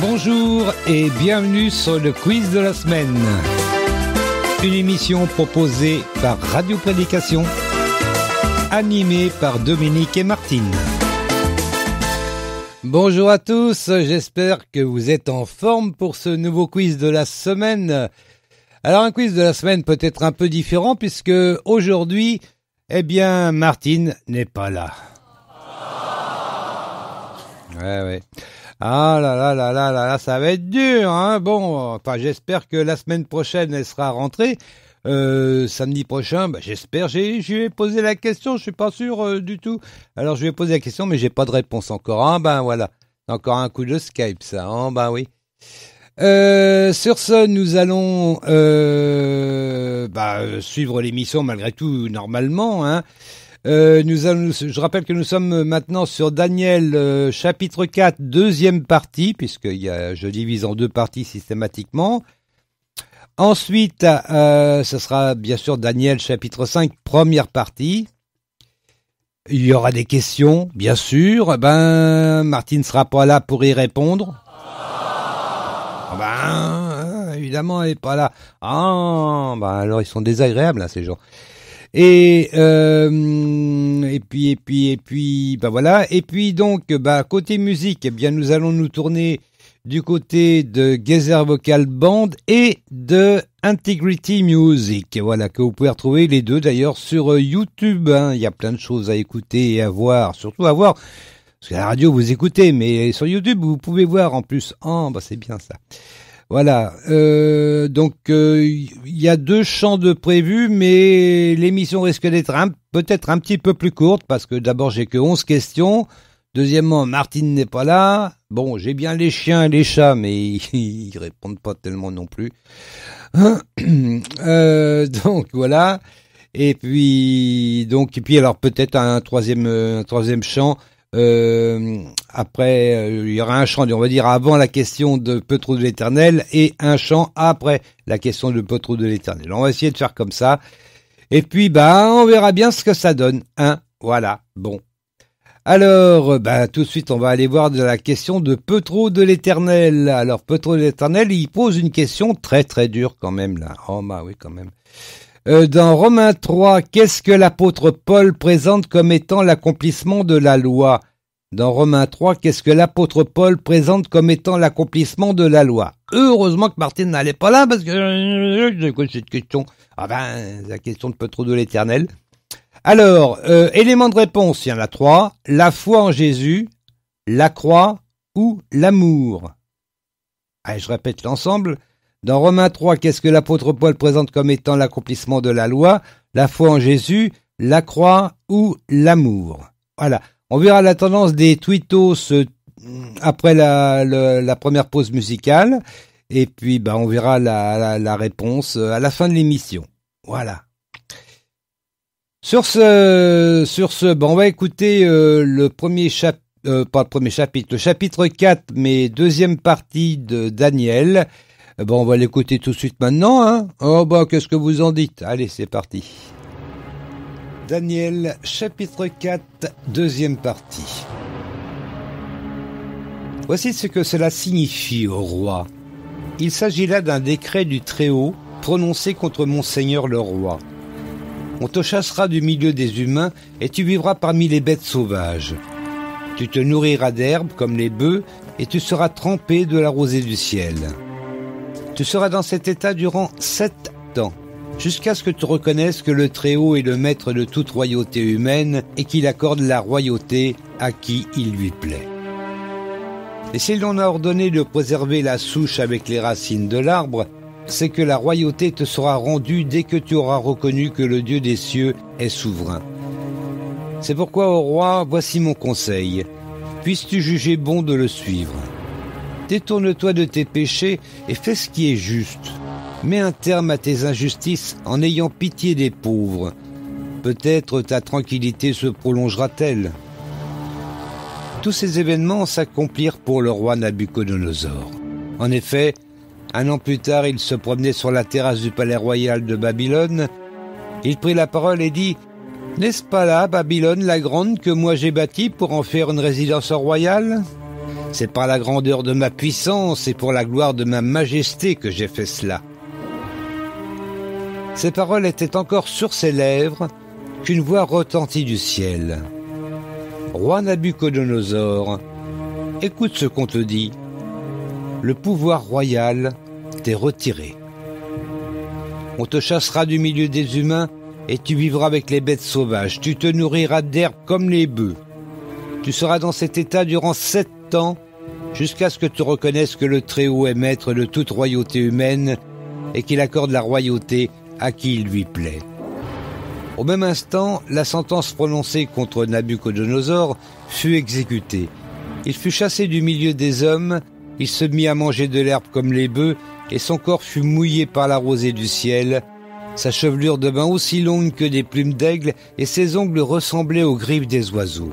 Bonjour et bienvenue sur le quiz de la semaine. Une émission proposée par Radio Prédication, animée par Dominique et Martine. Bonjour à tous, j'espère que vous êtes en forme pour ce nouveau quiz de la semaine. Alors un quiz de la semaine peut être un peu différent puisque aujourd'hui, Martine n'est pas là. Ouais. Ah là, ça va être dur, hein. Bon, enfin, j'espère que la semaine prochaine, elle sera rentrée. Samedi prochain, j'espère. Je lui ai posé la question, je suis pas sûr du tout. Alors, je lui ai posé la question, mais j'ai pas de réponse encore. Voilà. Encore un coup de Skype, ça. Oui. Sur ce, nous allons suivre l'émission malgré tout normalement, hein. Je rappelle que nous sommes maintenant sur Daniel chapitre 4, deuxième partie, puisque je divise en deux parties systématiquement. Ensuite, ce sera bien sûr Daniel chapitre 5, première partie. Il y aura des questions, bien sûr. Martine ne sera pas là pour y répondre. Évidemment, elle n'est pas là. Alors ils sont désagréables, hein, ces gens. Et puis voilà. Et puis donc côté musique, nous allons nous tourner du côté de Gezer Vocal Band et de Integrity Music. Voilà, que vous pouvez retrouver les deux d'ailleurs sur YouTube, hein. Il y a plein de choses à écouter et à voir, surtout à voir. Parce qu'à la radio vous écoutez, mais sur YouTube vous pouvez voir en plus. C'est bien ça. Voilà, donc il y a 2 chants de prévus, mais l'émission risque d'être peut-être un petit peu plus courte, parce que d'abord j'ai que 11 questions, deuxièmement Martine n'est pas là, bon j'ai bien les chiens et les chats, mais ils répondent pas tellement non plus, donc voilà, et puis alors peut-être un troisième chant. Après, il y aura un chant, on va dire, avant la question de Peu trop de l'Éternel et un chant après la question de Peu trop de l'Éternel. On va essayer de faire comme ça. Et puis, on verra bien ce que ça donne, hein. Voilà. Bon. Alors, tout de suite, on va aller voir de la question de Peu trop de l'Éternel. Alors, Peu trop de l'Éternel, il pose une question très très dure quand même, là. Oui, quand même. Dans Romains 3, qu'est-ce que l'apôtre Paul présente comme étant l'accomplissement de la loi? Dans Romains 3, qu'est-ce que l'apôtre Paul présente comme étant l'accomplissement de la loi? Heureusement que Martine n'allait pas là, parce que j'écoute cette question. La question de Peu trop de l'Éternel. Alors, éléments de réponse, il y en a 3. La foi en Jésus, la croix ou l'amour. Je répète l'ensemble. Dans Romains 3, qu'est-ce que l'apôtre Paul présente comme étant l'accomplissement de la loi? La foi en Jésus, la croix ou l'amour? Voilà. On verra la tendance des tweetos après la première pause musicale. Et puis, on verra la réponse à la fin de l'émission. Voilà. Sur ce, on va écouter le chapitre 4, mais deuxième partie de Daniel. On va l'écouter tout de suite maintenant, hein. Qu'est-ce que vous en dites? Allez, c'est parti. Daniel, chapitre 4, deuxième partie. Voici ce que cela signifie, ô roi. Il s'agit là d'un décret du Très-Haut, prononcé contre mon seigneur le roi. On te chassera du milieu des humains, et tu vivras parmi les bêtes sauvages. Tu te nourriras d'herbes comme les bœufs, et tu seras trempé de la rosée du ciel. Tu seras dans cet état durant 7 ans, jusqu'à ce que tu reconnaisses que le Très-Haut est le maître de toute royauté humaine et qu'il accorde la royauté à qui il lui plaît. Et si l'on a ordonné de préserver la souche avec les racines de l'arbre, c'est que la royauté te sera rendue dès que tu auras reconnu que le Dieu des cieux est souverain. C'est pourquoi, ô roi, voici mon conseil. Puisses-tu juger bon de le suivre. Détourne-toi de tes péchés et fais ce qui est juste. Mets un terme à tes injustices en ayant pitié des pauvres. Peut-être ta tranquillité se prolongera-t-elle. Tous ces événements s'accomplirent pour le roi Nabuchodonosor. En effet, un an plus tard, il se promenait sur la terrasse du palais royal de Babylone. Il prit la parole et dit « N'est-ce pas là, Babylone la grande, que moi j'ai bâtie pour en faire une résidence royale ? C'est par la grandeur de ma puissance et pour la gloire de ma majesté que j'ai fait cela. » Ces paroles étaient encore sur ses lèvres qu'une voix retentit du ciel. « Roi Nabuchodonosor, écoute ce qu'on te dit. Le pouvoir royal t'est retiré. On te chassera du milieu des humains et tu vivras avec les bêtes sauvages. Tu te nourriras d'herbe comme les bœufs. Tu seras dans cet état durant 7 ans, jusqu'à ce que tu reconnaisses que le Très-Haut est maître de toute royauté humaine et qu'il accorde la royauté à qui il lui plaît. » Au même instant, la sentence prononcée contre Nabuchodonosor fut exécutée. Il fut chassé du milieu des hommes, il se mit à manger de l'herbe comme les bœufs, et son corps fut mouillé par la rosée du ciel. Sa chevelure devint aussi longue que des plumes d'aigle, et ses ongles ressemblaient aux griffes des oiseaux.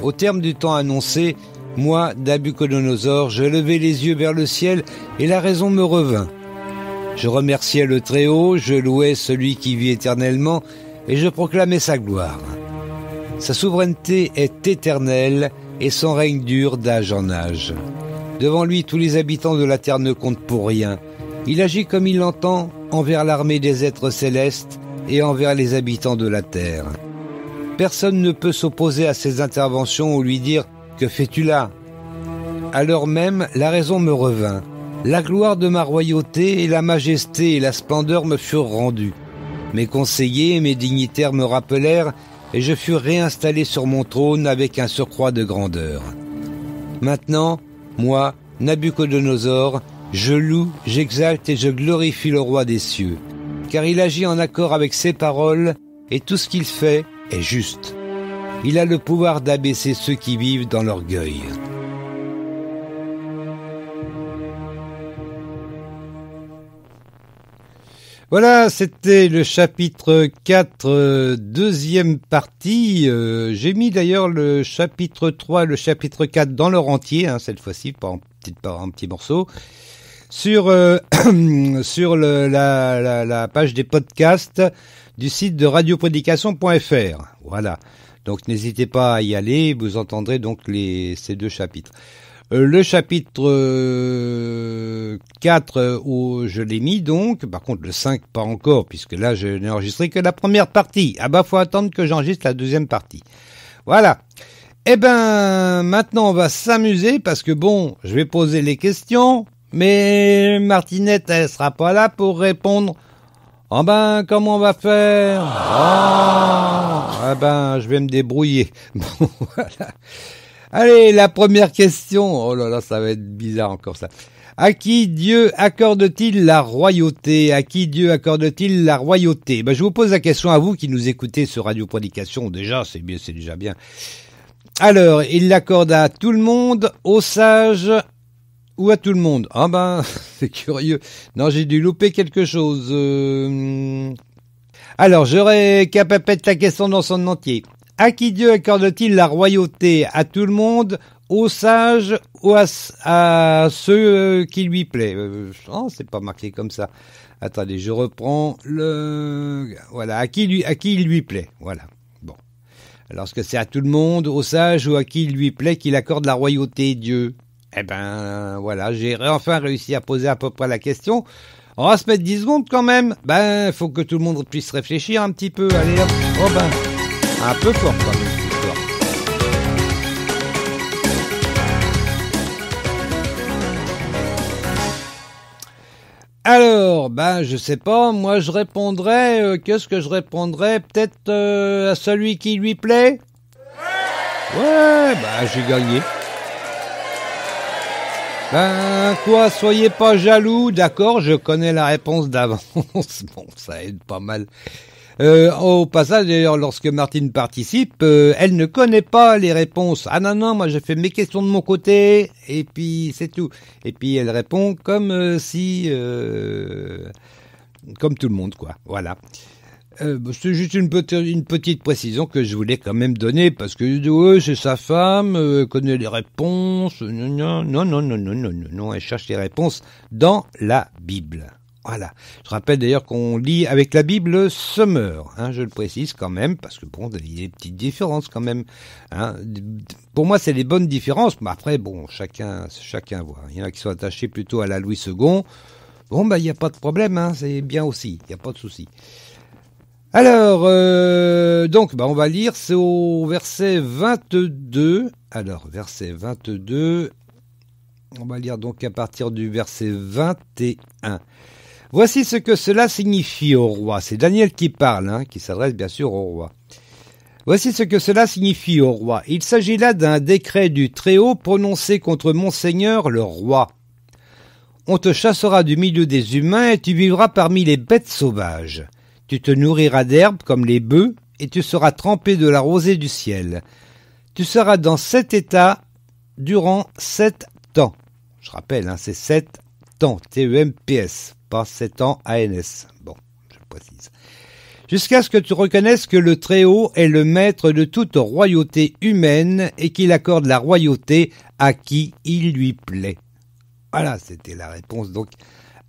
Au terme du temps annoncé, moi, Nabuchodonosor, je levai les yeux vers le ciel, et la raison me revint. Je remerciais le Très-Haut, je louais celui qui vit éternellement, et je proclamais sa gloire. Sa souveraineté est éternelle, et son règne dure d'âge en âge. Devant lui, tous les habitants de la terre ne comptent pour rien. Il agit comme il l'entend envers l'armée des êtres célestes et envers les habitants de la terre. Personne ne peut s'opposer à ses interventions ou lui dire « Que fais-tu là ?» Alors même, la raison me revint. La gloire de ma royauté et la majesté et la splendeur me furent rendues. Mes conseillers et mes dignitaires me rappelèrent et je fus réinstallé sur mon trône avec un surcroît de grandeur. Maintenant, moi, Nabuchodonosor, je loue, j'exalte et je glorifie le roi des cieux, car il agit en accord avec ses paroles et tout ce qu'il fait est juste. Il a le pouvoir d'abaisser ceux qui vivent dans l'orgueil. Voilà, c'était le chapitre 4, deuxième partie. J'ai mis d'ailleurs le chapitre 3 et le chapitre 4 dans leur entier, cette fois-ci, pas en petit morceau, sur la page des podcasts du site de radioprédication.fr. Voilà, donc n'hésitez pas à y aller, vous entendrez donc ces 2 chapitres. Le chapitre 4, où je l'ai mis donc, par contre le 5 pas encore, puisque là je n'ai enregistré que la première partie. Ah bah faut attendre que j'enregistre la deuxième partie. Voilà. Eh ben maintenant on va s'amuser, parce que bon, je vais poser les questions, mais Martinette elle sera pas là pour répondre. Oh ben comment on va faire? Ah ben je vais me débrouiller. Bon voilà. Allez, la première question. Oh là là, ça va être bizarre encore ça. À qui Dieu accorde-t-il la royauté? À qui Dieu accorde-t-il la royauté? Je vous pose la question à vous qui nous écoutez sur Radio Prédication. Déjà, c'est déjà bien. Alors, il l'accorde à tout le monde, aux sages ou à tout le monde? Ah ben, c'est curieux. Non, j'ai dû louper quelque chose. Alors, je récapitule la question dans son entier. À qui Dieu accorde-t-il la royauté? À tout le monde, aux sages ou à ceux qui lui plaît? Oh, c'est pas marqué comme ça. Attendez, je reprends voilà, à qui il lui plaît. Voilà. Bon. Alors, est-ce que c'est à tout le monde, aux sages ou à qui il lui plaît qu'il accorde la royauté, Dieu? Eh ben, voilà, j'ai enfin réussi à poser à peu près la question. On va se mettre 10 secondes quand même. Faut que tout le monde puisse réfléchir un petit peu. Allez, hop. Oh un peu fort quand même cette histoire. Alors, je sais pas, moi je répondrais, qu'est-ce que je répondrais? Peut-être à celui qui lui plaît? Ouais, j'ai gagné. Quoi, soyez pas jaloux, d'accord, je connais la réponse d'avance. Bon, ça aide pas mal. Au passage, d'ailleurs, lorsque Martine participe, elle ne connaît pas les réponses. Ah non, moi j'ai fait mes questions de mon côté, et puis c'est tout. Et puis elle répond comme comme tout le monde, quoi. Voilà. C'est juste une petite précision que je voulais quand même donner, parce que c'est sa femme, connaît les réponses. Non, elle cherche les réponses dans la Bible. Voilà. Je rappelle d'ailleurs qu'on lit avec la Bible Summer, hein, je le précise quand même, parce que bon, il y a des petites différences quand même. Hein. Pour moi, c'est des bonnes différences, mais après, bon, chacun voit. Il y en a qui sont attachés plutôt à la Louis II. Bon, il n'y a pas de problème, hein, c'est bien aussi, il n'y a pas de souci. Alors, donc, on va lire, c'est au verset 22. Alors, verset 22, on va lire donc à partir du verset 21. Voici ce que cela signifie au roi. C'est Daniel qui parle, hein, qui s'adresse bien sûr au roi. Voici ce que cela signifie au roi. Il s'agit là d'un décret du Très-Haut prononcé contre Monseigneur le roi. On te chassera du milieu des humains et tu vivras parmi les bêtes sauvages. Tu te nourriras d'herbes comme les bœufs et tu seras trempé de la rosée du ciel. Tu seras dans cet état durant 7 temps. Je rappelle, hein, c'est 7 temps, T-E-M-P-S, pas 7 ans A-N-S. Bon, je précise. Jusqu'à ce que tu reconnaisses que le Très-Haut est le maître de toute royauté humaine et qu'il accorde la royauté à qui il lui plaît. Voilà, c'était la réponse donc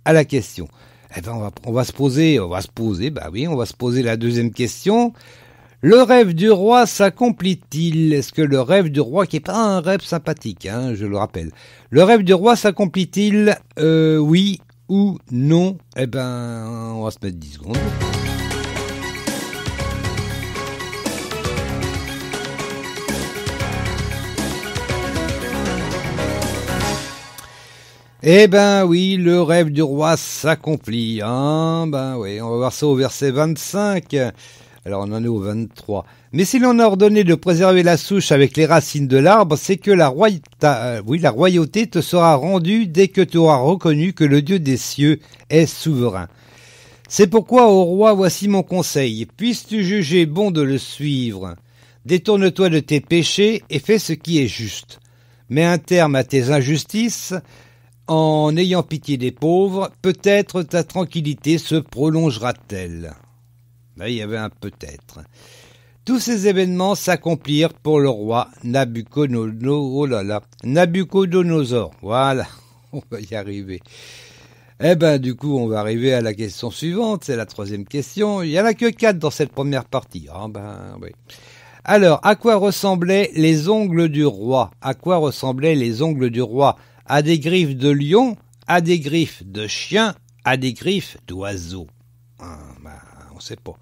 à la question. Eh ben, on va se poser la deuxième question. Le rêve du roi s'accomplit-il? Est-ce que le rêve du roi, qui n'est pas un rêve sympathique, hein, je le rappelle, le rêve du roi s'accomplit-il? Oui ou non? Eh ben, on va se mettre 10 secondes. Eh ben oui, le rêve du roi s'accomplit. Hein, ben oui, on va voir ça au verset 25. Alors on en est au 23. Mais si l'on a ordonné de préserver la souche avec les racines de l'arbre, c'est que la royauté te sera rendue dès que tu auras reconnu que le Dieu des cieux est souverain. C'est pourquoi, ô roi, voici mon conseil. Puisses-tu juger bon de le suivre? Détourne-toi de tes péchés et fais ce qui est juste. Mets un terme à tes injustices. En ayant pitié des pauvres, peut-être ta tranquillité se prolongera-t-elle. Là, il y avait un peut-être. Tous ces événements s'accomplirent pour le roi Nabucodonosor. Voilà, on va y arriver. Eh ben, du coup, on va arriver à la question suivante. C'est la troisième question. Il n'y en a que 4 dans cette première partie. Ah ben, oui. Alors, à quoi ressemblaient les ongles du roi? À quoi ressemblaient les ongles du roi? À des griffes de lion, à des griffes de chien, à des griffes d'oiseau. On sait pas.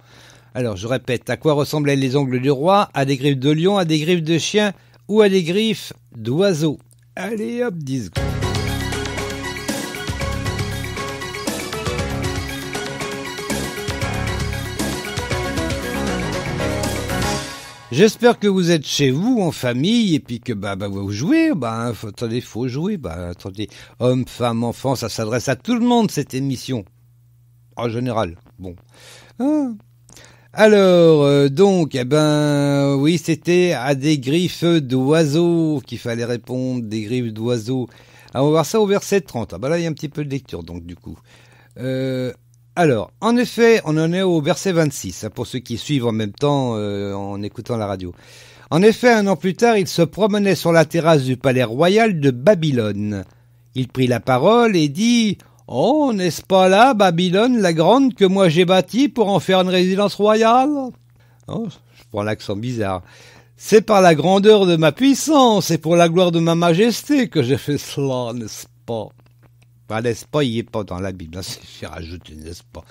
Alors, je répète, à quoi ressemblaient les ongles du roi? À des griffes de lion, à des griffes de chien ou à des griffes d'oiseau? Allez, hop, 10 secondes. J'espère que vous êtes chez vous, en famille, et puis que vous jouez. Attendez, faut jouer. Attendez, hommes, femmes, enfants, ça s'adresse à tout le monde, cette émission. En général, bon. Alors, donc, oui, c'était à des griffes d'oiseaux qu'il fallait répondre, des griffes d'oiseaux. Alors, on va voir ça au verset 30. Là, il y a un petit peu de lecture, donc, du coup. Alors, en effet, on en est au verset 26, pour ceux qui suivent en même temps en écoutant la radio. En effet, 1 an plus tard, il se promenait sur la terrasse du palais royal de Babylone. Il prit la parole et dit « Oh, n'est-ce pas là, Babylone, la grande, que moi j'ai bâtie pour en faire une résidence royale ?» Oh, je prends l'accent bizarre. « C'est par la grandeur de ma puissance et pour la gloire de ma majesté que j'ai fait cela, n'est-ce pas ?» N'est-ce pas, il n'est pas dans la Bible, c'est rajouté, n'est-ce pas?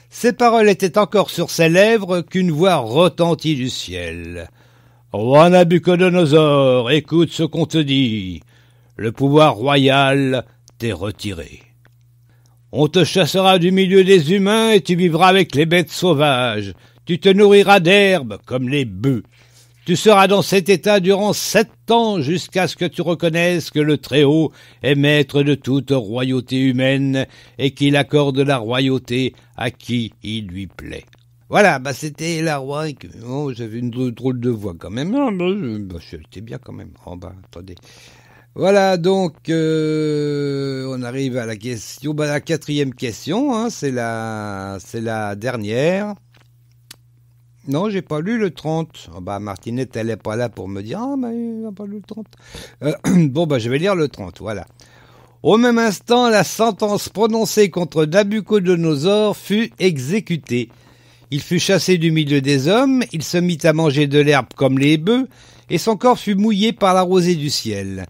Ces paroles étaient encore sur ses lèvres qu'une voix retentit du ciel. Roi Nabucodonosor, écoute ce qu'on te dit. Le pouvoir royal t'est retiré. On te chassera du milieu des humains et tu vivras avec les bêtes sauvages. Tu te nourriras d'herbes comme les bœufs. Tu seras dans cet état durant 7 ans jusqu'à ce que tu reconnaisses que le Très-Haut est maître de toute royauté humaine et qu'il accorde la royauté à qui il lui plaît. Voilà, c'était la roi. Oh, j'avais une drôle de voix quand même. C'était bien quand même. Attendez. Voilà, donc on arrive à la question, la 4e question. Hein, c'est la dernière. Non, j'ai pas lu le 30. Martinette, elle est pas là pour me dire « Ah, mais il n'a pas lu le 30 ». Je vais lire le 30, voilà. Au même instant, la sentence prononcée contre Nabuchodonosor fut exécutée. Il fut chassé du milieu des hommes, il se mit à manger de l'herbe comme les bœufs, et son corps fut mouillé par la rosée du ciel.